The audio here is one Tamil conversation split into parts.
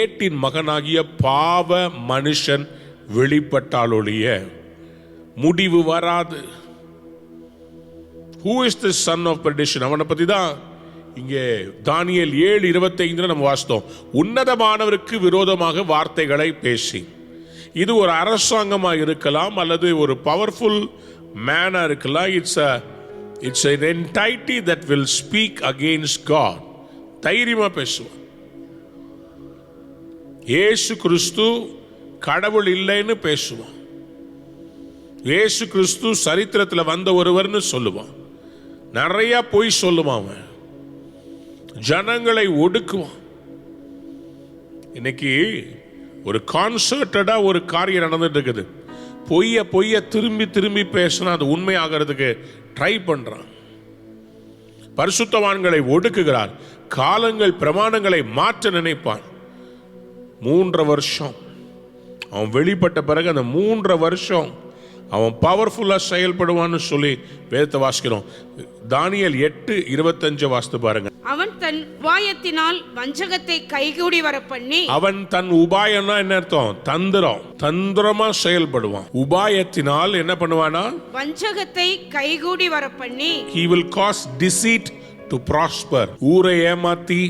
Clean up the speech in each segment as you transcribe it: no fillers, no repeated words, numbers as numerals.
கேட்டின் மகனாகிய பாவ மனுஷன் வெளிப்பட்டாலொழிய முடிவு வராது. Who is the son of perdition? அவனை பத்தி தான் இங்கே தானியேல் 7:25 நம்ம வாசித்தோம். உன்னதமானவருக்கு விரோதமாக வார்த்தைகளை பேசி. இது ஒரு அரசாங்கமாக இருக்கலாம் அல்லது ஒரு பவர்ஃபுல் மேனா இருக்கலாம். It's an entity that will speak against God. தைரியமா பேசுவான். இயேசு கிறிஸ்து கடவுள் இல்லைன்னு பேசுவான். இயேசு கிறிஸ்து சரித்திரத்தில் வந்த ஒருவர்னு சொல்லுவான். நிறைய பொய் சொல்லுவான். அவன் ஜனங்களை ஒடுக்குவான். இன்னைக்கு ஒரு கான்சர்டடா ஒரு காரியம் நடந்துட்டு இருக்குது. பொய்ய திரும்பி திரும்பி பேசினா அது உண்மையாகிறதுக்கு ட்ரை பண்றான். பரிசுத்தவான்களை ஒடுக்குகிறார். காலங்கள் பிரமாணங்களை மாற்ற நினைப்பான். 3 வருஷம் அவன் வெளிப்பட்ட பிறகு அந்த 3 வருஷம் அவன் பவர்ஃபுல்லா செயல்படுவான்னு சொல்லி வேதத்தை வாசிக்கிறோம். தானியேல் 8:25 வாசித்து பாருங்க. அவன் தன் உபாயத்தினால் வஞ்சகத்தை கைகூடி வர பண்ணி. அவன் தன் உபாயம்னா என்ன அர்த்தம்? தந்திரமா செயல்படுவான். உபாயத்தினால் என்ன பண்ணுவானா? வஞ்சகத்தை கைகூடி வர பண்ணி. He will cause deceit to prosper. ஊரை ஏமாத்தி,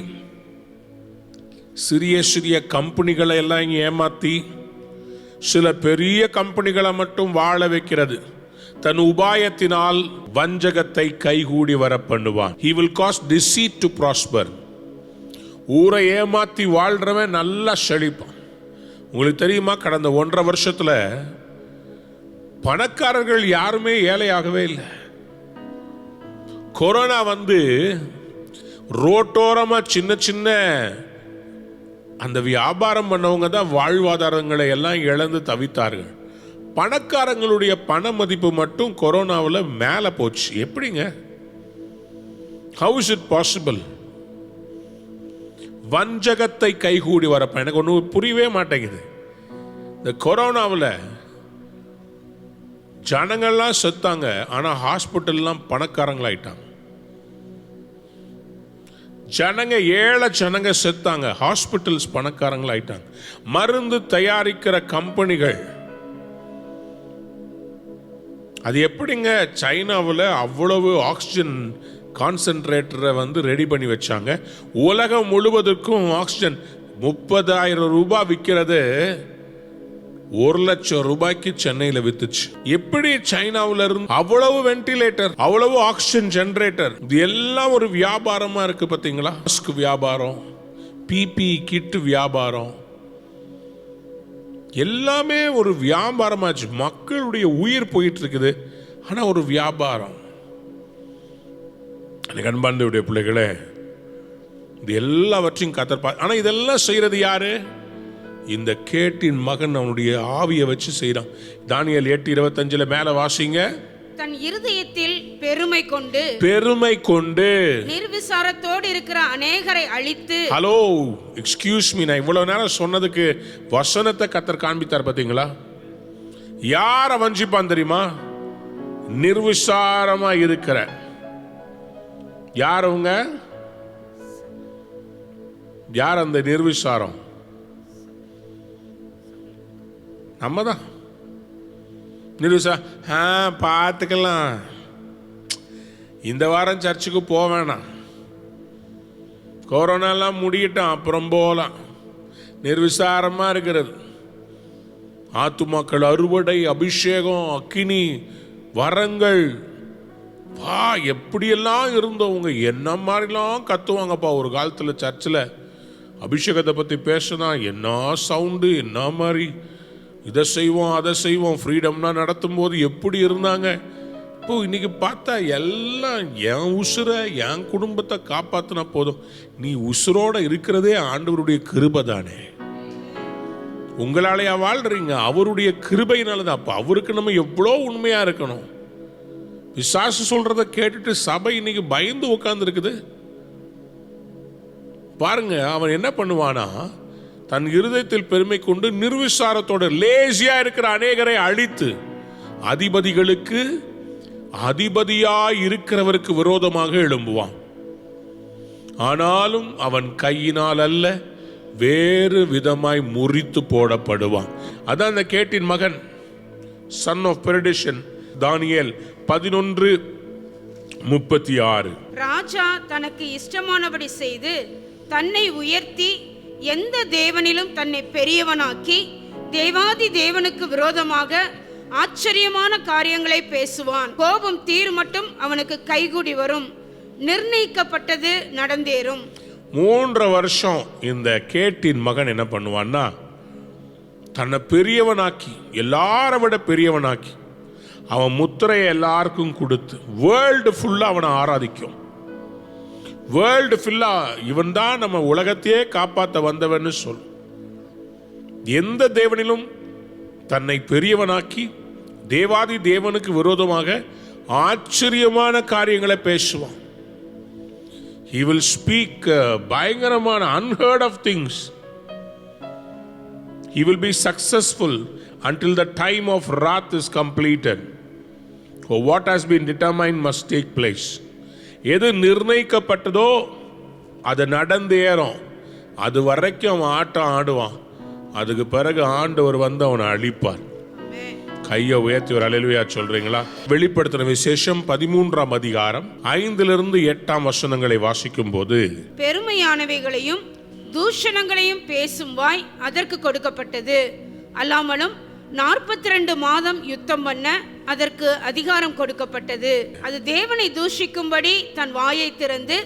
சிறிய கம்பெனிகளை எல்லாம் இங்க ஏமாத்தி, சில பெரிய கம்பெனிகளை மட்டும் வாழ வைக்கிறது. தன் உபாயத்தினால் வஞ்சகத்தை கைகூடி வர பண்ணுவான். He will cause deceit to prosper. ஊரை ஏமாத்தி வாழ்றவன் நல்லா செழிப்பான். உங்களுக்கு தெரியுமா, கடந்த 1.5 வருஷத்துல பணக்காரர்கள் யாருமே ஏழையாகவே இல்லை. கொரோனா வந்து ரோட்டோரமா சின்ன அந்த வியாபாரம் பண்ணவங்க தான் வாழ்வாதாரங்களை எல்லாம் இழந்து தவித்தார்கள். பணக்காரங்களுடைய பண மதிப்பு மட்டும் கொரோனாவில் மேலே போச்சு. எப்படிங்க? How is it possible? வஞ்சகத்தை கைகூடி வரப்ப எனக்கு ஒன்றும் புரியவே மாட்டேங்குது. இந்த கொரோனாவில் ஜனங்கள்லாம் செத்தாங்க, ஆனால் ஹாஸ்பிட்டல்லாம் பணக்காரங்களாயிட்டாங்க. ஏழை ஜனங்க செத்தாங்க, ஹாஸ்பிட்டல்ஸ் பணக்காரங்களாயிட்டாங்க. மருந்து தயாரிக்கிற கம்பெனிகள், அது எப்படிங்க சைனாவில் அவ்வளவு ஆக்சிஜன் கான்சென்ட்ரேட்டரை வந்து ரெடி பண்ணி வச்சாங்க. உலகம் முழுவதற்கும் ஆக்சிஜன் 30,000 ரூபாய் விற்கிறது 1,00,000 ரூபாய்க்கு சென்னையில் வித்துச்சு. எப்படி சைனாவில் இருந்து அவ்வளவு வென்டிலேட்டர், அவ்வளவு ஆக்சிஜன் ஜெனரேட்டர், இது எல்லாம் ஒரு வியாபாரமா இருக்கு. பார்த்தீங்களா? மாஸ்க் வியாபாரம், பிபி கிட் வியாபாரம், எல்லாமே ஒரு வியாபாரமாச்சு. மக்களுடைய உயிர் போயிட்டு இருக்குது, ஆனா ஒரு வியாபாரம். அன்பார்ந்தவருடைய பிள்ளைகளே, இது எல்லாவற்றையும் கத்தர். ஆனா இதெல்லாம் செய்யறது யாரு? இந்த கேட்டின் மகன் அவனுடைய ஆவியை வச்சு செய்யறான். தானியேல் 8:25 மேல வாசிங்க. தன் இருதயத்தில் பெருமை கொண்டு நிர்விசாரத்தோடு இருக்கிற அநேகரை அழித்து. ஹலோ, எக்ஸ்கியூஸ் மீ, நான் இவ்வளவு நேரம் சொன்னதுக்கு வசனத்தை கத்தர் காண்பித்தார். பாத்தீங்களா? யார வஞ்சிப்பான் தெரியுமா? நிர்விசாரமா இருக்கிற யார்? அவங்க யார்? அந்த நிர்விசாரம் நம்ம தான். பார்த்துக்கலாம், இந்த வாரம் சர்ச்சுக்கு போக வேணாம், கொரோனாலாம் முடியட்டும் அப்புறம் போகலாம். நிர்விசாரமா இருக்கிறது. ஆத்துமாக்கள் அறுவடை, அபிஷேகம், அக்கினி, வரங்கள், எப்படியெல்லாம் இருந்தவங்க என்ன மாதிரிலாம் கத்துவாங்கப்பா. ஒரு காலத்தில் சர்ச்சில் அபிஷேகத்தை பற்றி பேசினா என்ன சவுண்டு, என்ன மாதிரி இதை செய்வோம் அதை செய்வோம், ஃப்ரீடம்னா நடத்தும் போது எப்படி இருந்தாங்க. இப்போ இன்னைக்கு பார்த்தா எல்லாம் என் உசுரை என் குடும்பத்தை காப்பாற்றினா போதும். நீ உசுரோட இருக்கிறதே ஆண்டவருடைய கிருபை தானே. உங்களாலேயா வாழ்றீங்க? அவருடைய கிருபையினாலதான். அப்போ அவருக்கு நம்ம எவ்வளோ உண்மையா இருக்கணும். பிசாசு சொல்றத கேட்டுட்டு சபை இன்னைக்கு பயந்து உட்கார்ந்து இருக்குது. பாருங்க, அவன் என்ன பண்ணுவானா, தன் இருதயத்தில் பெருமை கொண்டு நிர்விசாரத்தோட லேசியா இருக்கிற அநேகரை அழித்து அதிபதிகளுக்கு அதிபதியாய் இருக்கிறவருக்கு விரோதமாக எழும்புவான். ஆனாலும் அவன் கையினால் அல்ல வேறு விதமாய் முறித்து போடப்படுவான். அதான் அந்த கேட்டின் மகன், சன் ஆஃப் பெர்டிஷன். தானியேல் 11:36. ராஜா தனக்கு இஷ்டமானபடி செய்து தன்னை உயர்த்தி எந்த தேவனிலும் தன்னை பெரியவனாக்கி தேவாதி தேவனுக்கு விரோதமாக ஆச்சரியமான காரியங்களை பேசுவான். கோபம் தீர் மட்டும் அவனுக்கு கைகூடி வரும், நிர்ணயிக்கப்பட்டது நடந்தேறும். 3 வருஷம் இந்த கேட்டின் மகன் என்ன பண்ணுவான்னா, தன்னை பெரியவனாக்கி, எல்லாரை விட பெரியவனாக்கி, அவன் முத்திரையை எல்லாருக்கும் கொடுத்து வேர்ல்டு ஃபுல்லா அவனை ஆராதிக்கும். வேர்ல்டு ஃபுல்லா இவன் தான் நம்ம உலகத்தையே காப்பாற்ற வந்தவன் சொல். எந்த தேவனிலும் தன்னை பெரியவனாக்கி தேவாதி தேவனுக்கு விரோதமாக ஆச்சரியமான காரியங்களை பேசுவான். He will speak பயங்கரமான unheard of things. He will be successful until the time of wrath is completed. For what has been determined must take place. எது நிர்ணயிக்கப்பட்டதோ அது நடந்தேறும். அது வரைக்கும் அவன் ஆட்டம் ஆடுவான். அதுக்கு பிறகு ஆண்டவர் வந்து அவனை அழிப்பார். கையை உயர்த்தி ஒரு அல்லேலூயா சொல்றீங்களா? வெளிப்படுத்தின விசேஷம் 13ஆம் அதிகாரம் 5-8 வசனங்களை வாசிக்கும் போது, பெருமையானவைகளையும் தூஷணங்களையும் பேசும் வாய் அதற்கு கொடுக்கப்பட்டது. அல்லாமலும் 42 மாதம் யுத்தம் பண்ண அதற்கு அதிகாரம் கொடுக்கப்பட்டது. அது தேவனை தூஷிக்கும்படி தன் வாயை திறந்து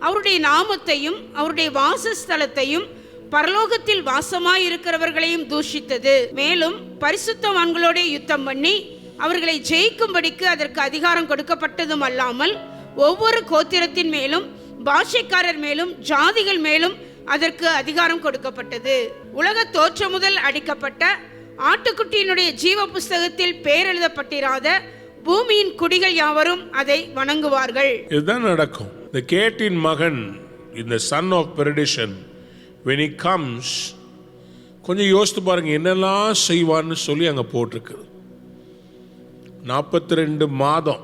அவருடைய நாமத்தையும் அவருடைய வாசஸ்தலத்தையும் பரலோகத்தில் வாசமாயிருக்கிறவர்களையும் தூஷித்தது. மேலும் பரிசுத்தவான்களோட யுத்தம் பண்ணி அவர்களை ஜெயிக்கும்படிக்கு அதற்கு அதிகாரம் கொடுக்கப்பட்டதும் அல்லாமல் ஒவ்வொரு கோத்திரத்தின் மேலும் பாஷைக்காரர் மேலும் ஜாதிகள் மேலும் அதற்கு அதிகாரம் கொடுக்கப்பட்டது. உலக தோற்றம் முதல் அடிக்கப்பட்ட ஆட்டுக்குட்டியினுடைய ஜீவ புஸ்தகத்தில் பெயர் எழுதப்பட்டிராத பூமியின் குடிகள் யாவரும் அதை வணங்குவார்கள். இதுதான் நடக்கும். இந்த கேட்டின் மகன், இந்த son of perdition, when he comes, கொஞ்சம் யோசித்து பாருங்க என்னெல்லாம் செய்வான்னு சொல்லி அங்க போட்டிருக்கு. 42 மாதம்,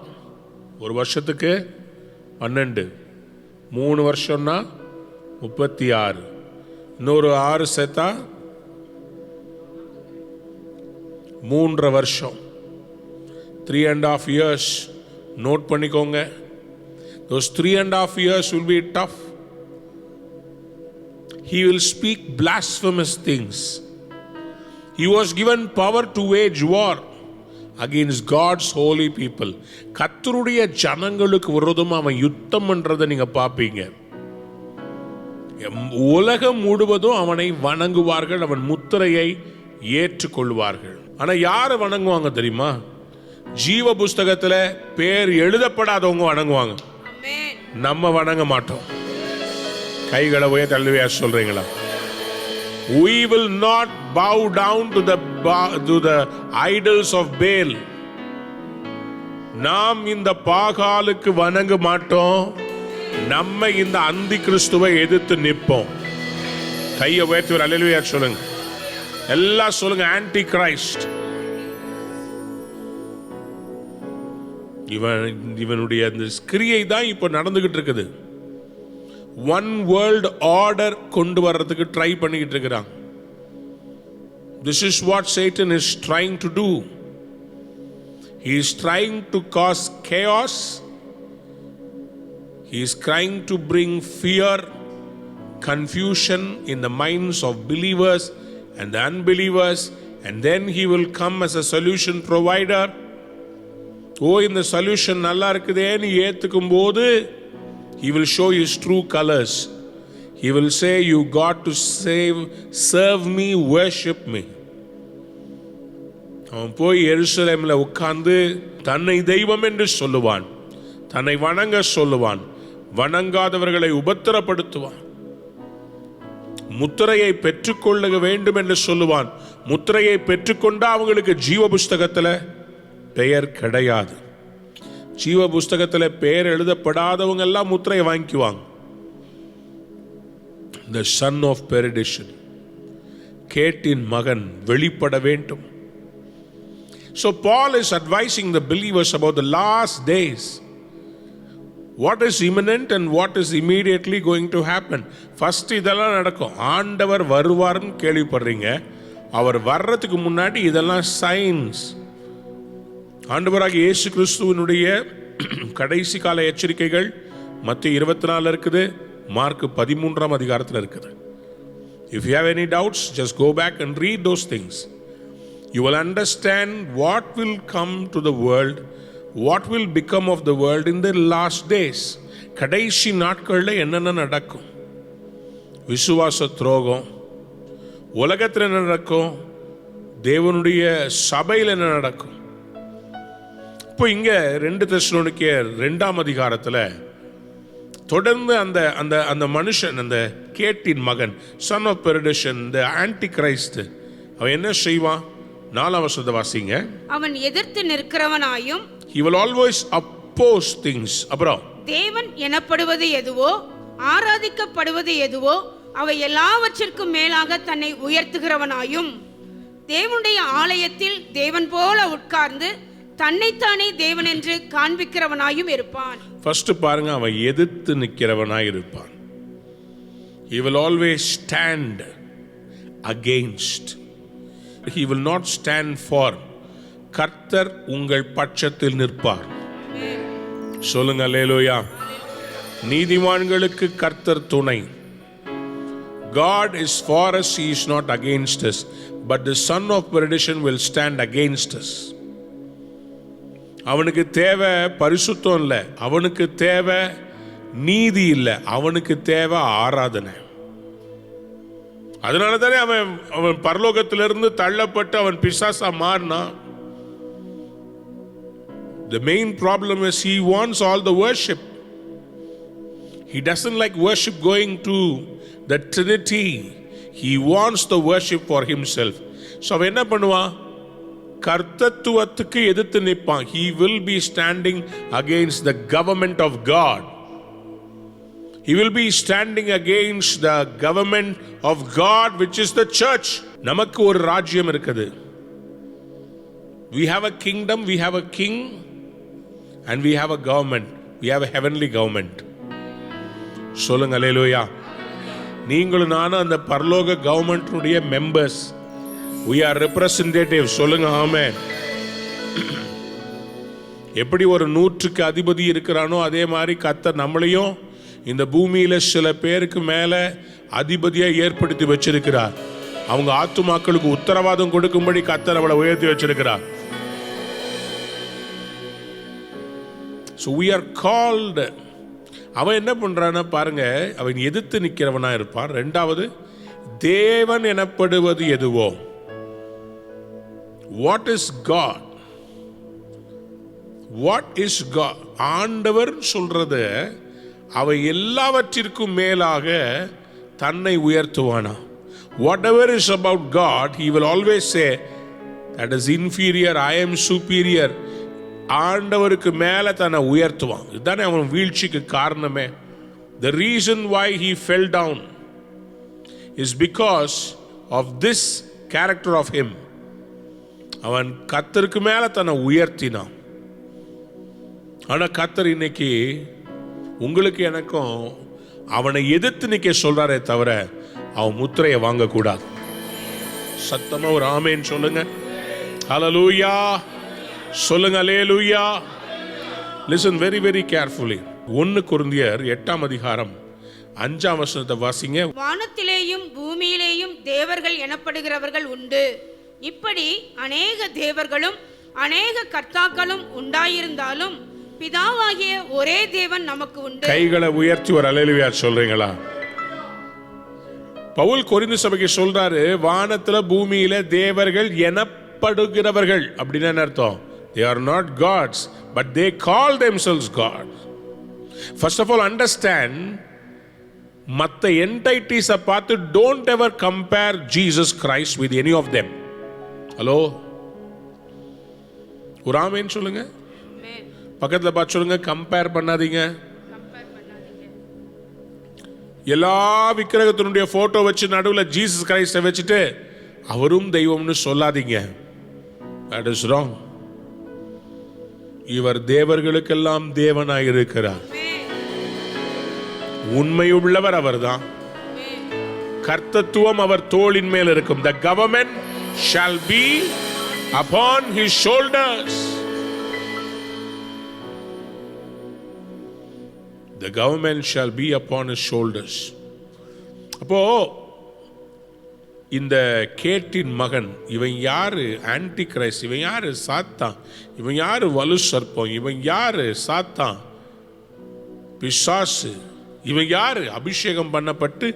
ஒரு வருஷத்துக்கு 12, 3 வருஷம்னா 36, இன்னொரு 6 சேர்த்தா 3.5 வருஷம், 3.5 years. நோட் பண்ணிக்கோங்க. those 3.5 years will be tough. He will speak blasphemous things. He was given power to wage war against God's holy people. கர்த்தருடைய ஜனங்களுக்கு விரோதமா அவன் யுத்தம் பண்றதை நீங்க பாப்பீங்க. உலகம் முழுவதும் அவனை வணங்குவார்கள், அவன் முத்திரையை ஏற்றுக்கொள்வார்கள். ஆனா யாரை வணங்குவாங்க தெரியுமா? ஜீவ புஸ்தகத்துல பேர் எழுதப்படாதவங்க வணங்குவாங்க. நம்ம வணங்க மாட்டோம். கைகளை உயர்த்தி அல்லேலூயா சொல்றீங்களா? We will not bow down to the idols of Baal. நாம் இந்த பாகாலுக்கு வணங்க மாட்டோம். நம்ம இந்த அந்தி கிறிஸ்துவை எதிர்த்து நிற்போம். கையை உயர்த்தி ஒரு அல்லேலூயா சொல்லுங்க. எல்லாம் சொல்லுங்க, ஆன்டி கிரைஸ்ட். இவனுடைய அந்த கிரியை தான் இப்ப நடந்துகிட்டு இருக்குது. ஒன் வேர்ல்ட் ஆர்டர் கொண்டு வர்றதுக்கு ட்ரை பண்ணிக்கிட்டு இருக்கிறாங்க. This is what Satan is trying to do. He is trying to cause chaos. He is trying to bring fear, confusion in the minds of believers and the unbelievers, and then he will come as a solution provider. இந்த சொல்யூஷன் நல்லா இருக்குதேன்னு ஏத்துக்கும் போது he will show his true colors. He will say, you got to serve me, worship me. அவன் போய் எருசலேம்ல உட்கார்ந்து தன்னை தெய்வம் என்று சொல்லுவான், தன்னை வணங்க சொல்லுவான், வணங்காதவர்களை உபத்திரப்படுத்துவான், முத்திரையை பெற்றுக்கொள்ள வேண்டும் என்று சொல்லுவான். முத்திரையை பெற்றுக்கொண்டா அவங்களுக்கு ஜீவ புஸ்தகத்துல பெயர் கிடையாது. ஜீவ புஸ்தகத்தில் பெயர் எழுதப்படாதவங்க எல்லாம் முத்திரையை வாங்கிக்குவாங்க. The son of perdition, கேட்டின் மகன் வெளிப்பட வேண்டும். So Paul is advising the believers about the last days. What is imminent and what is immediately going to happen? First இதெல்லாம் நடக்கும். ஆண்டவர் வருவார்னு கேள்விப்படுறீங்க. அவர் வர்றதுக்கு முன்னாடி இதெல்லாம் சைன்ஸ். ஆண்டவராகிய இயேசு கிறிஸ்துவினுடைய கடைசி கால எச்சரிக்கைகள் மத்திய 24 இருக்குது, மார்க் 13ஆம் அதிகாரத்தில் இருக்குது. If you have any doubts, just go back and read those things. You will understand what will come to the world, what will become of the world in the last days. கடைசி நாட்களில் என்னென்ன நடக்கும், விசுவாச துரோகம், உலகத்தில் என்ன நடக்கும், தேவனுடைய சபையில் என்ன நடக்கும். இப்போ இங்க 2 தெசலோனிக்கேயர் 2ஆம் அதிகாரத்தில் தொடர்ந்து அந்த அந்த அந்த மனுஷன், அந்த கேட்டின் மகன், son of perdition, the Antichrist, அவன் என்ன செய்வான்? 4ஆம் வசனத்தை வாசிங்க. அவன் எதிர்த்து நிற்கிறவனாயும் he will always oppose things. அப்புறம் தேவன் எனப்படுவது எதுவோ, ஆராதிக்கப்படுவது எதுவோ, அவை எல்லாவற்றிற்கும் மேலாக தன்னை உயர்த்துகிறவனாயும், தேவனுடைய ஆலயத்தில் தேவன் போல உட்கார்ந்து தன்னைத்தானே தேவன் என்று காண்பிக்கிறவனாயும் இருப்பான். ஃபர்ஸ்ட் பாருங்க, அவன் எதிர்த்து நிற்கிறவனாய் இருப்பான். he will always stand against. he will not stand for. கர்த்தர் உங்கள் பட்சத்தில் நிற்பார். சொல்லுங்க அல்லேலூயா. நீதிமான்களுக்கு கர்த்தர் துணை. God is for us, he is not against us, but the son of perdition will stand against us. அவனுக்கு தேவை பரிசுத்தம் இல்லை, அவனுக்கு தேவை நீதி இல்லை, அவனுக்கு தேவை ஆராதனை. அதனால தானே அவன் பரலோகத்திலிருந்து தள்ளப்பட்டு அவன் பிசாசா மாறினான். The main problem is he wants all the worship. He doesn't like worship going to the Trinity. He wants the worship for himself. So அவன் என்ன பண்ணுவான்? கர்த்தத்துவத்துக்கு எதிர்த்து நிற்பான். He will be standing against the government of God. He will be standing against the government of God, which is the church. நமக்கு ஒரு ராஜ்யம் இருக்குது. We have a kingdom, we have a king, and we have a government. We have a heavenly government. சொல்லுங்க அல்லேலூயா. நீங்களும் நானும் அந்த பரலோக கவர்மெண்ட்டுடைய மெம்பர்ஸ். We are representatives. சொல்லுங்க ஆமென். எப்படி ஒரு 100க்கு அதிபதி இருக்கிறானோ அதே மாதிரி கர்த்தர் நம்மளையும் இந்த பூமியில சில பேருக்கு மேல அதிபதியா ஏற்படுத்தி வச்சிருக்கிறார். அவங்க ஆத்துமாக்களுக்கு உத்தரவாதம் கொடுக்கும்படி கர்த்தர் அவளை உயர்த்தி வச்சிருக்கிறார். So we are called. அவன் என்ன பண்றான்னா பாருங்க, அவன் எதிர்த்து நிற்கிறவனா இருப்பான். ரெண்டாவது, தேவன் எனப்படுவது எதுவோ, what is God, what is God, ஆண்டவர் சொல்றது அவை எல்லாவற்றிற்கும் மேலாக தன்னை உயர்த்துவானா. whatever is about God, he will always say that is inferior, I am superior. ஆண்டவருக்கு மேல தன்னை உயர்த்துவான். இதுதானே அவன் வீழ்ச்சிக்கு காரணமே. the reason why he fell down is because of this character of him. அவன் கர்த்தருக்கு மேல தன்னை உயர்த்தினான். ஆனா கர்த்தர் இன்னைக்கு உங்களுக்கு எனக்கும் அவனை எதிர்த்து நிக்க சொல்றாரே தவிர அவன் முத்திரையை வாங்க கூடாது. சத்தமா ஒரு ஆமென் சொல்லுங்க. ஹல்லேலூயா சொல்லுங்க. அல்லேலூயா. Listen very very carefully. 1 கொரிந்தியர் 8ஆம் அதிகாரம் 5ஆம் வசனத்தை வாசிங்க. வானத்திலேயும் பூமியிலேயும் தேவர்கள் எனப்படுகிறவர்கள் உண்டு. இப்படி அநேக தேவர்களும் அநேக கர்த்தாக்களும் உண்டாயிருந்தாலும் பிதாவாகிய ஒரே தேவன் நமக்கு உண்டு. கைகளை உயர்த்தி ஒரு அல்லேலூயா சொல்றீங்களா? பவுல் கொரிந்து சபைக்கு சொல்றாரு, வானத்துல பூமியில தேவர்கள் எனப்படுகிறவர்கள். அப்படின்னா என்ன அர்த்தம்? They are not gods, but they call themselves God. First of all, understand, மத்த entities பார்த்து don't ever compare Jesus Christ with any of them. Hello, ஒரு ஆமென் சொல்லுங்க. பக்கத்துல பார்த்து சொல்லுங்க, கம்பேர் பண்ணாதீங்க. எல்லா விக்கிரகத்தினுடைய போட்டோ வச்சு நடுவில் ஜீசஸ் கிரைஸ்ட வச்சுட்டு அவரும் தெய்வம்னு சொல்லாதீங்க. that is wrong. இவர் தேவர்களுக்கெல்லாம் தேவனாய் இருக்கிறார். உண்மையுள்ளவர் அவர்தான். கர்த்தத்துவம் அவர் தோளின் மேல் இருக்கும். The government shall be upon his shoulders. The government shall be upon his shoulders. அப்போ இந்த கேட்டின் மகன் இவன் யாரு? Anti Christ. இவன் யாரு? சாத்தான். இவன் யாரு? வலு சர்ப்பம். இவன் யாரு? சாத்தான், பிசாசு. இவன் யாரு? அபிஷேகம் பண்ணப்பட்டு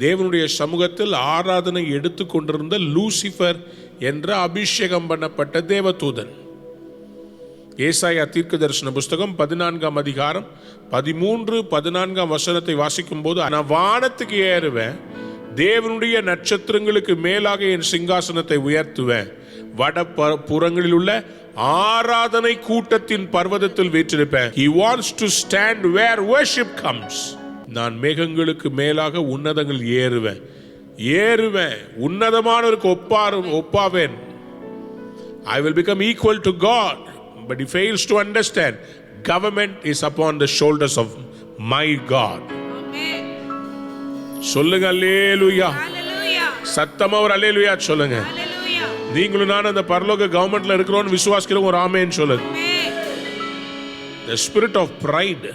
தேவனுடைய சமூகத்தில் ஆராதனை எடுத்துக்கொண்டிருந்த லூசிபர் என்ற அபிஷேகம் பண்ணப்பட்ட தேவதூதன். ஏசாயா தீர்க்க தரிசன புஸ்தகம் 14ஆம் அதிகாரம் 13-14 வசனத்தை வாசிக்கும் போது, நான் வானத்துக்கு ஏறுவேன், தேவனுடைய நட்சத்திரங்களுக்கு மேலாக என் சிங்காசனத்தை உயர்த்துவேன், வட புறங்களில் உள்ள ஆராதனை கூட்டத்தின் பர்வதத்தில் வீற்றிருப்பேன். He wants to stand where worship comes. நான் மேகங்களுக்கு மேலாக உன்னதங்கள் ஏறுவேன், உன்னதமானவருக்கு ஒப்பாவேன். I will become equal to God. But he fails to understand government is upon the shoulders of my God. Amen. சொல்லுங்க அல்லேலூயா. சத்தமா ஒரு அல்லேலூயா சொல்லுங்க. நீங்களும் நான் அந்த பரலோக கவர்மெண்ட்ல இருக்கிறோம் விசுவாசிக்கிறோம், ஒரு ஆமென் சொல்லுங்க. The spirit of pride.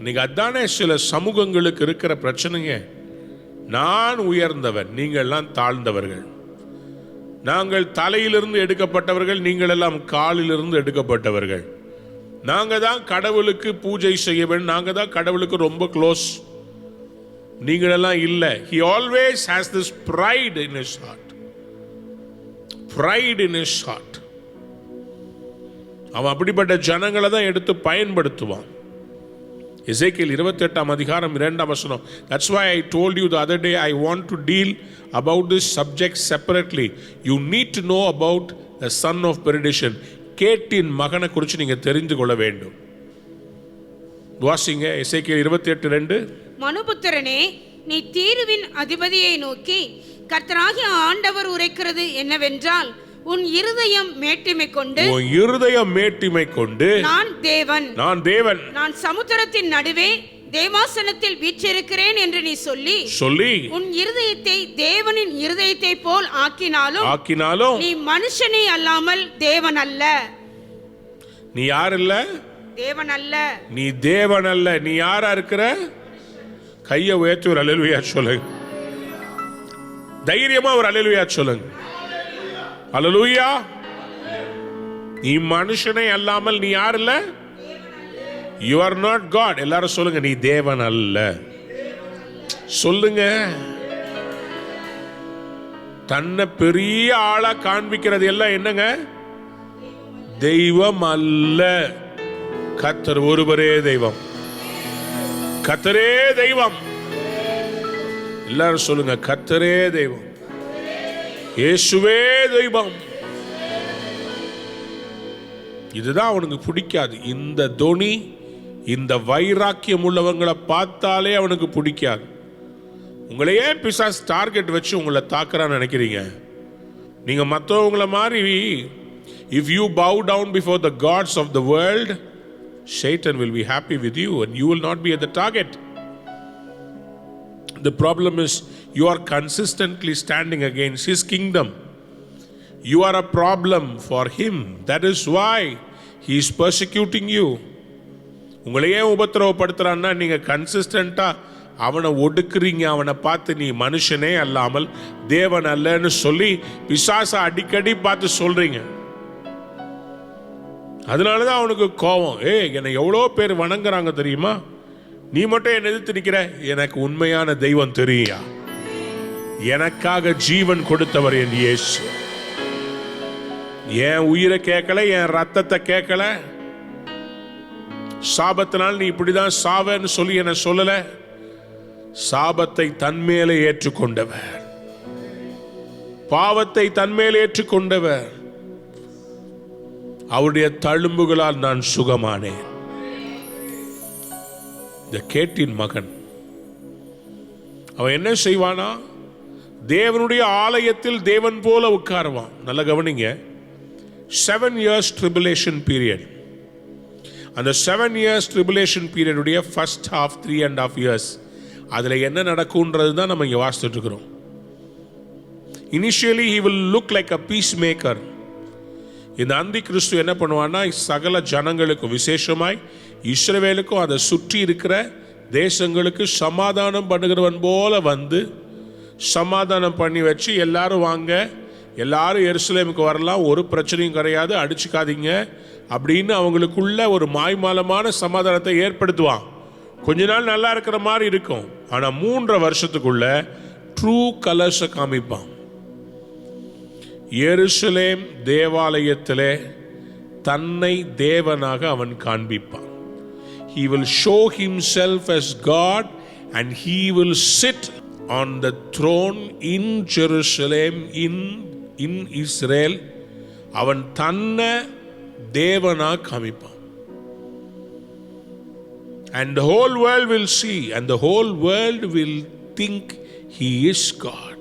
நீங்க அதானே சில சமூகங்களுக்கு இருக்கிற பிரச்சனைங்க. நான் உயர்ந்தவன், நீங்கள் எல்லாம் தாழ்ந்தவர்கள். நாங்கள் தலையிலிருந்து எடுக்கப்பட்டவர்கள், நீங்கள் எல்லாம் காலிலிருந்து எடுக்கப்பட்டவர்கள். நாங்க தான் கடவுளுக்கு பூஜை செய்ய வேண்டும், நாங்க தான் கடவுளுக்கு ரொம்ப க்ளோஸ், நீங்கள் எல்லாம் இல்லை. He always has this pride in his heart. Pride in his heart. அவன் அப்படிப்பட்ட ஜனங்களை தான் எடுத்து பயன்படுத்துவான். எசேக்கியேல் 28ஆம் அதிகாரம் 2ஆம் வசனம். That's why I told you the other day I want to deal about this subject separately. You need to know about the son of perdition. கேட்டின் மகனை குறித்து நீங்க தெரிந்து கொள்ள வேண்டும். வாசிங்க எசேக்கியேல் 28:2. மனுபுத்திரனே, நீ தீருவின் அதிபதியை நோக்கி, கர்த்தராகிய ஆண்டவர் உரைக்கிறது என்னவென்றால், உன் இருதயம் மேட்டிமை கொண்டு நான் தேவன் நான் சமுத்திரத்தின் நடுவே தேவாசனத்தில் வீற்றிருக்கிறேன் என்று நீ சொல்லி உன் இருதயத்தை தேவனின் இருதயத்தை போல் ஆக்கினாலும் நீ மனுஷனே அல்லாமல் தேவன் அல்ல. நீ யார் இல்ல? தேவன் அல்ல. நீ தேவன் அல்ல. நீ யாரா இருக்கிற? கையை உயர்த்தி ஒரு அல்லேலூயா சொல்லுங்க. தைரியமா ஒரு அல்லேலூயா சொல்லுங்க. அல்லேலூயா. நீ மனுஷனே அல்லாமல் நீ யார் இல்ல? You are not God. எல்லாரும் சொல்லுங்க, நீ தேவன் அல்ல. சொல்லுங்க. தன்னை பெரிய ஆளா காண்பிக்கிறது எல்லாம் என்னங்க? தெய்வம் அல்ல. கர்த்தர் ஒருவரே தெய்வம். கர்த்தரே தெய்வம். எல்லாரும் சொல்லுங்க, கர்த்தரே தெய்வம், இயேசுவே தெய்வம். இதுதான் அவனுக்கு பிடிக்காது. இந்த தொனி, இந்த வைராக்கியம் உள்ளவங்களை பார்த்தாலே அவனுக்கு பிடிக்காது. உங்களை ஏன் பிசாசு டார்கெட் வச்சு உங்களை தாக்குறான்னு நினைக்கிறீங்க? நீங்க மற்றவங்களை மாதிரி, if you bow down before the gods of the world, Satan will be happy with you and you will not be at the target. The problem is you are consistently standing against his kingdom. You are a problem for him. That is why he is persecuting you. உங்களையே உபத்திரவப்படுத்துறான்னா நீங்க கன்சிஸ்டண்டா அவனை ஒடுக்குறீங்க. அவனை பார்த்து நீ மனுஷனே அல்லாமல் தேவன் அல்லன்னு சொல்லி பிசாசை அடிக்கடி பார்த்து சொல்றீங்க. அதனாலதான் அவனுக்கு கோபம். என்னை எவ்வளோ பேர் வணங்குறாங்க தெரியுமா, நீ மட்டும் என்ன எதிர்த்து நிக்கிற? எனக்கு உண்மையான தெய்வம் தெரியா, எனக்காக ஜீவன் கொடுத்தவர் என் இயேசு. என் உயிரை கேட்கல, என் ரத்தத்தை கேட்கல. சாபத்தினால் நீ இப்படிதான் சாவன்னு சொல்லி என்ன சொல்லல. சாபத்தை தன்மேலே ஏற்றுக்கொண்டவர், பாவத்தை தன்மேலே ஏற்றுக்கொண்டவர். அவருடைய தழும்புகளால் நான் சுகமானேன். இந்த கேட்டின் மகன் அவன் என்ன செய்வானா? தேவனுடைய ஆலயத்தில் தேவன் போல உட்காருவான். நல்ல கவனிங்க. 7 years tribulation period. அந்த 7 years tribulation period உடைய ஃபர்ஸ்ட் half 3.5 years அதில் என்ன நடக்கும்ன்றது தான் நம்ம இங்கே வாசித்துட்டு இருக்கிறோம். Initially he will look like a peacemaker. இந்த அந்தி கிறிஸ்து என்ன பண்ணுவான்னா சகல ஜனங்களுக்கும் விசேஷமாய் இஸ்ரவேலுக்கும் அதை சுற்றி இருக்கிற தேசங்களுக்கு சமாதானம் பண்ணுகிறவன் போல வந்து சமாதானம் பண்ணி வச்சு எல்லாரும் வாங்க, எல்லாரும் எருசலேமுக்கு வரலாம், ஒரு பிரச்சனையும் கிடையாது, அடிச்சுக்காதீங்க அப்படின்னு அவங்களுக்குள்ள ஒரு மாய்மாலமான சமாதானத்தை ஏற்படுத்துவான். கொஞ்ச நாள் நல்லா இருக்கிற மாதிரி இருக்கும், ஆனால் 3 வருஷத்துக்குள்ள ட்ரூ கலர்ஸை காமிப்பான். எருசலேம் தேவாலயத்திலே தன்னை தேவனாக அவன் காண்பிப்பான். He will show himself as God and he will sit on the throne in Jerusalem in Israel. அவன் தன்னை தேவனாக காமிப்பான். And the whole world will see and the whole world will think he is God.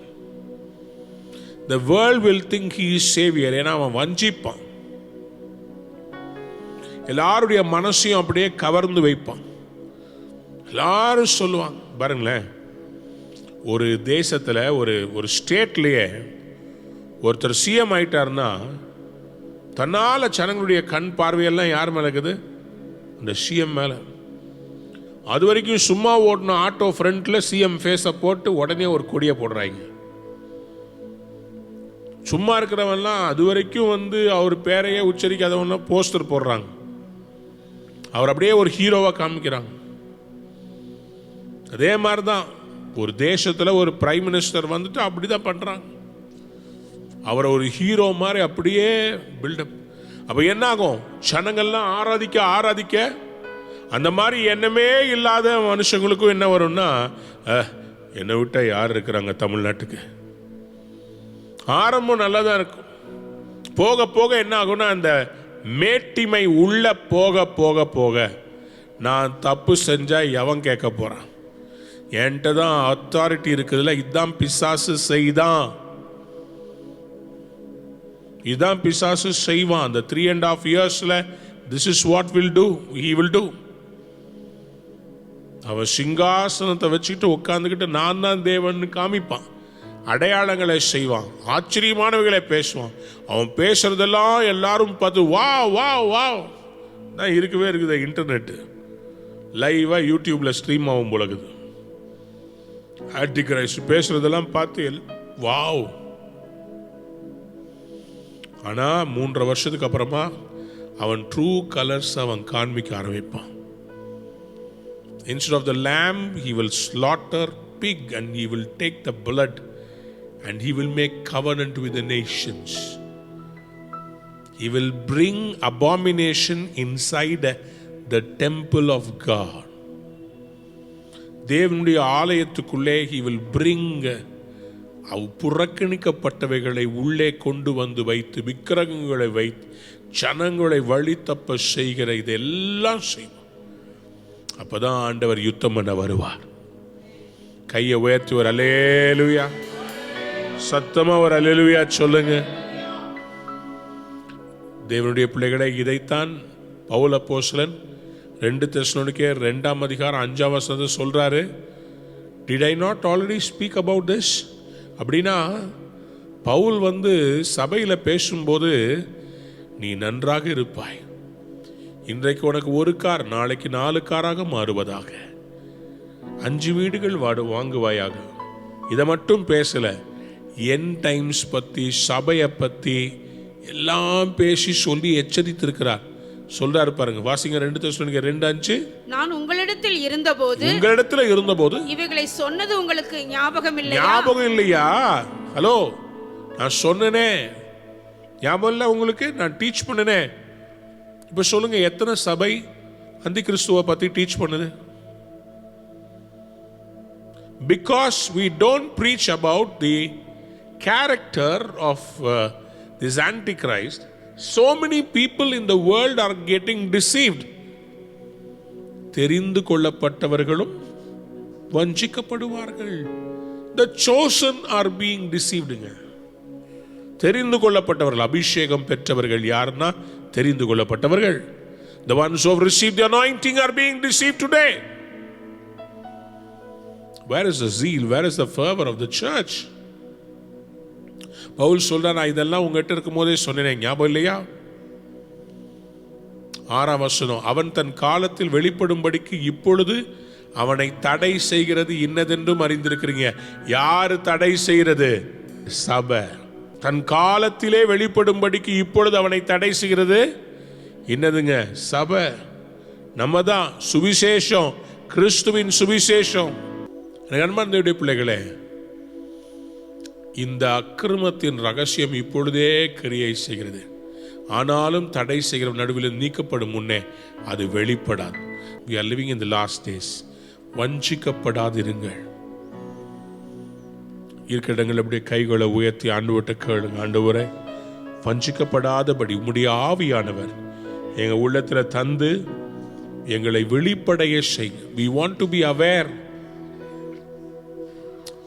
The world will think he is savior. ஏன்னா அவன் வஞ்சிப்பான், எல்லாருடைய மனசையும் அப்படியே கவர்ந்து வைப்பான். எல்லாரும் சொல்லுவாங்க பாருங்களேன், ஒரு தேசத்தில் ஒரு ஸ்டேட்லேயே ஒருத்தர் சிஎம் ஆயிட்டார்னா தன்னால் ஜனங்களுடைய கண் பார்வையெல்லாம் யார் மேலே இருக்குது? அந்த சிஎம் மேலே. அது வரைக்கும் சும்மா ஓட்டின ஆட்டோ ஃப்ரண்ட்டில் சிஎம் ஃபேஸை போட்டு உடனே ஒரு கொடியை போடுறாங்க. சும்மா இருக்கிறவன்லாம் அது வரைக்கும் அவர் பேரையே உச்சரிக்காதவன போஸ்டர் போடுறாங்க. அவர் அப்படியே ஒரு ஹீரோவாக காமிக்கிறாங்க. அதே மாதிரி தான் ஒரு தேசத்தில் ஒரு பிரைம் மினிஸ்டர் வந்துட்டு அப்படி தான் பண்ணுறாங்க. அவரை ஒரு ஹீரோ மாதிரி அப்படியே பில்டப். அப்போ என்ன ஆகும்? ஜனங்கள்லாம் ஆராதிக்க ஆராதிக்க அந்த மாதிரி எண்ணமே இல்லாத மனுஷங்களுக்கும் என்ன வரும்னா, என்னை விட்டா யார் இருக்கிறாங்க தமிழ்நாட்டுக்கு? ஆரம்பம் நல்லா தான் இருக்கும், போக போக என்ன ஆகும்னா அந்த மேட்டிமை உள்ள போக போக போக நான் தப்பு செஞ்சா எவன் கேட்க போறான்? என்கிட்ட தான் அத்தாரிட்டி இருக்குதுல்ல, இதுதான் பிசாசு செய்தான், இதுதான் பிசாசு செய்வான். அந்த 3.5 yearsல this is what he will do. அவன் சிங்காசனத்தை வச்சுக்கிட்டு உட்காந்துக்கிட்டு நான் தான் தேவன் காமிப்பான், அடையாளங்களை செய்வான், ஆச்சரியமானவைகளை பேசுவான். அவன் பேசுறதெல்லாம் எல்லாரும் பார்த்து வா வா வா தான் இருக்கவே இருக்குது. இன்டர்நெட்டு லைவா யூடியூப்ல ஸ்ட்ரீம் ஆகும் போலகுது. ஆன்டிகிரைஸ்ட் பேசுறதெல்லாம் பார்த்து வாவ். ஆனா 3 வருஷத்துக்கு அப்புறமா அவன் ட்ரூ கலர்ஸ் அவன் காண்பிக்க ஆரம்பிப்பான். Instead of the lamb, he will slaughter pig and he will take the blood and he will make covenant with the nations. He will bring abomination inside the temple of God. தேவனுடைய ஆலயத்துக்குள்ளே he will bring புறக்கணிக்கப்பட்டவைகளை உள்ளே கொண்டு வந்து வைத்து விக்கிரகங்களை வைத்து ஜனங்களை வழி தப்ப செய்கிற இதெல்லாம் செய்வார். அப்பதான் ஆண்டவர் யுத்தம் பண்ண வருவார். கையை உயர்த்தி ஒரு அல்லேலூயா, சத்தமா ஒரு அல்லேலூயா சொல்லுங்க. தேவனுடைய பிள்ளைகளை, இதைத்தான் பவுல் அப்போஸ்தலன் 2 தெசலோனிக்கேயர் 2ஆம் அதிகாரம் 5ஆம் வசனத்தை சொல்றாரு. Did I not already speak about this? அப்படின்னா பவுல் சபையில் பேசும்போது நீ நன்றாக இருப்பாய், இன்றைக்கு உனக்கு 1 கார் நாளைக்கு 4 காராக மாறுவதாக, 5 வீடுகள் வாங்குவாயாக. இதை மட்டும் பேசல, என் டைம்ஸ் பத்தி சபையை பத்தி எல்லாம் பேசி சொல்லி எச்சரித்திருக்கிறார். சொல்றாரு பாருங்க, வாசிங்க 2 தெசலோனிக்கேயர் 2:5. நான் உங்களிடத்தில் இருந்தபோது இவைகளை சொன்னது உங்களுக்கு ஞாபகம் இல்லையா? ஹலோ, நான் சொன்னனே, ஞாபகம் இல்லை உங்களுக்கு? நான் டீச் பண்ணனே. இப்ப சொல்லுங்க, எத்தனை சபை அந்தி கிறிஸ்துவை பத்தி டீச் பண்ணுது? Because we don't preach about the character of this Antichrist, so many people in the world are getting deceived. தெரிந்து கொள்ளப்பட்டவர்களும் வஞ்சிக்கப்படுவார்கள். The chosen are being deceived. தெரிந்து கொள்ளப்பட்டவர்கள், அபிஷேகம் பெற்றவர்கள் யாருன்னா தெரிந்து கொள்ளப்பட்டவர்கள். The ones who have received the anointing are being deceived today. Where is the zeal? Where is the fervor of the church? Pavul சொல்றான், நான் இதெல்லாம் உங்ககிட்ட இருக்கும் போதே சொன்னேன், ஞாபகம் இல்லையா? 6ஆம் வசனம், அவன் தன் காலத்தில் வெளிப்படும்படிக்கு இப்பொழுது அவனை தடை செய்கிறது இன்னதென்றும் அறிந்திருக்கிறீங்க. யாரு தடை செய்கிறது? சபை. தன் காலத்திலே வெளிப்படும்படிக்கு இப்பொழுது அவனை தடை செய்கிறது என்னதுங்க? சபை. நம்ம தான் சுவிசேஷம், கிறிஸ்துவின் சுவிசேஷம். அன்பார்ந்த பிள்ளைகளே, இந்த அக்கிரமத்தின் ரகசியம் இப்பொழுதே கிரியை செய்கிறது. ஆனாலும் தடை செய்கிற நடுவில் நீக்கப்படும் முன்னே அது வெளிப்படாது. We are living in the last days. வஞ்சிக்கப்படாதிருங்கள். இருக்கிற இடங்கள் அப்படியே கைகளை உயர்த்தி ஆண்டவர்கிட்ட கேளுங்க. ஆண்டவரே, வஞ்சிக்கப்படாதபடி உம்முடைய ஆவியானவர் எங்கள் உள்ளத்தில் தந்து எங்களை வெளிப்படைய செய்யுங்க. We want to be aware.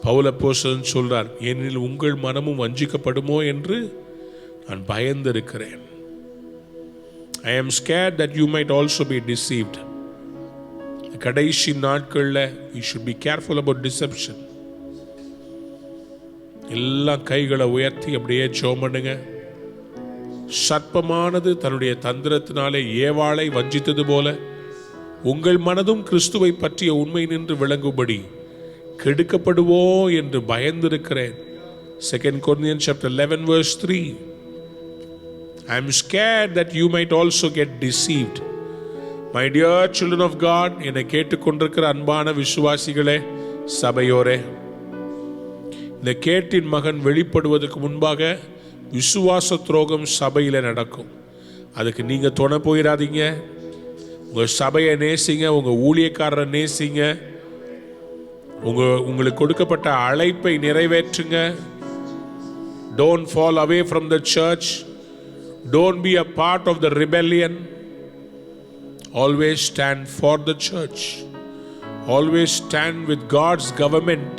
Pavul அப்போஸ்தலன் சொல்றார், ஏனெனில் உங்கள் மனமும் வஞ்சிக்கப்படுமோ என்று நான் பயந்திருக்கிறேன். I am scared that you might also be deceived. கடைசி நாட்களில் we should be careful about deception. எல்லாம் கைகளை உயர்த்தி அப்படியே ஜெபம் பண்ணுங்க. சர்ப்பமானது தன்னுடைய தந்திரத்தினாலே ஏவாளை வஞ்சித்தது போல உங்கள் மனதும் கிறிஸ்துவை பற்றிய உண்மை நின்று விளங்கும்படி கெடுக்கப்படுவோ என்று பயந்திருக்கிறேன். 2 Corinthians chapter 11 verse 3. I am scared that you might also get deceived. My dear children of God, என்னை கேட்டுக்கொண்டிருக்கிற அன்பான விசுவாசிகளே, சபையோரே, இந்த கேட்டின் மகன் வெளிப்படுவதற்கு முன்பாக விசுவாச துரோகம் சபையில் நடக்கும். அதுக்கு நீங்க துணை போயிடாதீங்க. உங்க சபையை நேசிங்க, உங்க ஊழியக்காரரை நேசிங்க, உங்களுக்கு கொடுக்கப்பட்ட அழைப்பை நிறைவேற்றுங்க. Don't fall away from the church. Don't be a part of the rebellion. Always stand for the church. Always stand with God's government.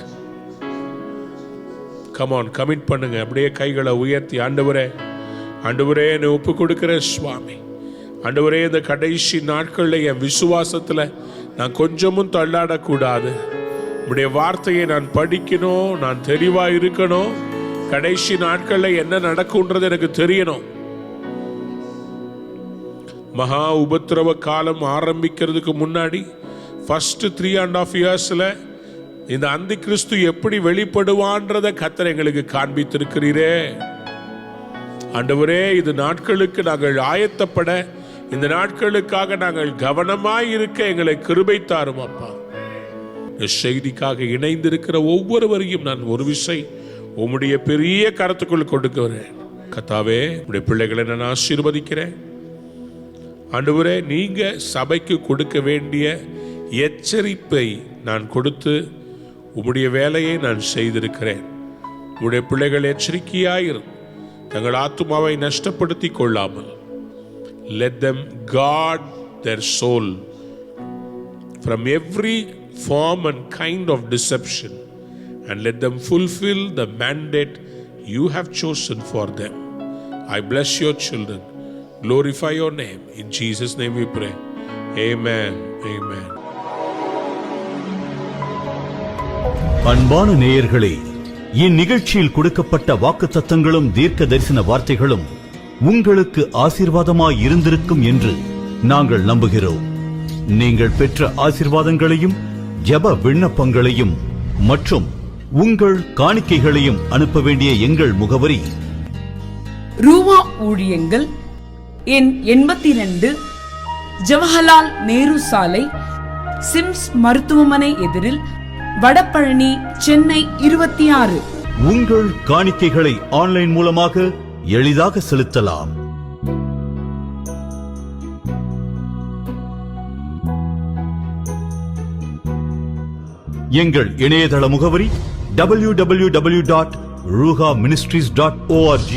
Come on, commit பண்ணுங்க. அப்படியே கைகளை உயர்த்தி, ஆண்டவரே, ஆண்டவரே, என்னை ஒப்பு கொடுக்கிறேன் சுவாமி. ஆண்டவரே, இந்த கடைசி நாட்களில் என் விசுவாசத்தில் நான் கொஞ்சமும் தள்ளாடக்கூடாது. உடைய வார்த்தையை நான் படிக்கணும், நான் தெளிவாக இருக்கணும். கடைசி நாட்களில் என்ன நடக்கும்ன்றது எனக்கு தெரியணும். மகா உபத்திரவ காலம் ஆரம்பிக்கிறதுக்கு முன்னாடி ஃபர்ஸ்ட் 3.5 இயர்ஸ்ல இந்த அந்தி கிறிஸ்து எப்படி வெளிப்படுவான்றத கர்த்தர் எங்களுக்கு காண்பித்திருக்கிறீரே. ஆண்டவரே, இது நாட்களுக்கு நாங்கள் ஆயத்தப்பட, இந்த நாட்களுக்காக நாங்கள் கவனமாய் இருக்க எங்களை கிருபை தாரும் அப்பா. செய்திக்காக இணைந்திருக்கிற ஒவ்வொருவரையும் நான் ஒரு விசை உம்முடைய பெரிய கரத்துக்குள் கொடுக்கிறேன். கர்த்தாவே, உம்முடைய பிள்ளைகளை நான் ஆசீர்வதிக்கிறேன். ஆண்டவரே, நீங்க சபைக்கு கொடுக்க வேண்டிய எச்சரிப்பை நான் கொடுத்து உம்முடைய வேலையை நான் செய்திருக்கிறேன். உம்முடைய பிள்ளைகள் எச்சரிக்கையாயிரும், தங்கள் ஆத்துமாவை நஷ்டப்படுத்திக் கொள்ளாமல். Let them guard their soul from every form and kind of deception, and let them fulfill the mandate you have chosen for them. I bless your children. Glorify your name. In Jesus' name we pray. Amen. Amen. அன்பான நேயர்களே, இந்நிகழ்ச்சியில் கொடுக்கப்பட்ட வாக்குத்தத்தங்களும் தீர்க்க தரிசன வார்த்தைகளும் உங்களுக்கு ஆசீர்வாதமாய் இருந்திருக்கும் என்று நாங்கள் நம்புகிறோம். நீங்கள் பெற்ற ஆசீர்வாதங்களையும் ஜெப விண்ணப்பங்களையும் மற்றும் உங்கள் காணிக்கைகளையும் அனுப்ப வேண்டிய எங்கள் முகவரி: ரூவா ஊழியங்கள், எண் 82, ஜவஹர்லால் நேரு சாலை, சிம்ஸ் மருத்துவமனை எதிரில், வடபழனி, சென்னை 26. உங்கள் காணிக்கைகளை ஆன்லைன் மூலமாக எளிதாக செலுத்தலாம். எங்கள் இணையதள முகவரி www.ruhaministries.org.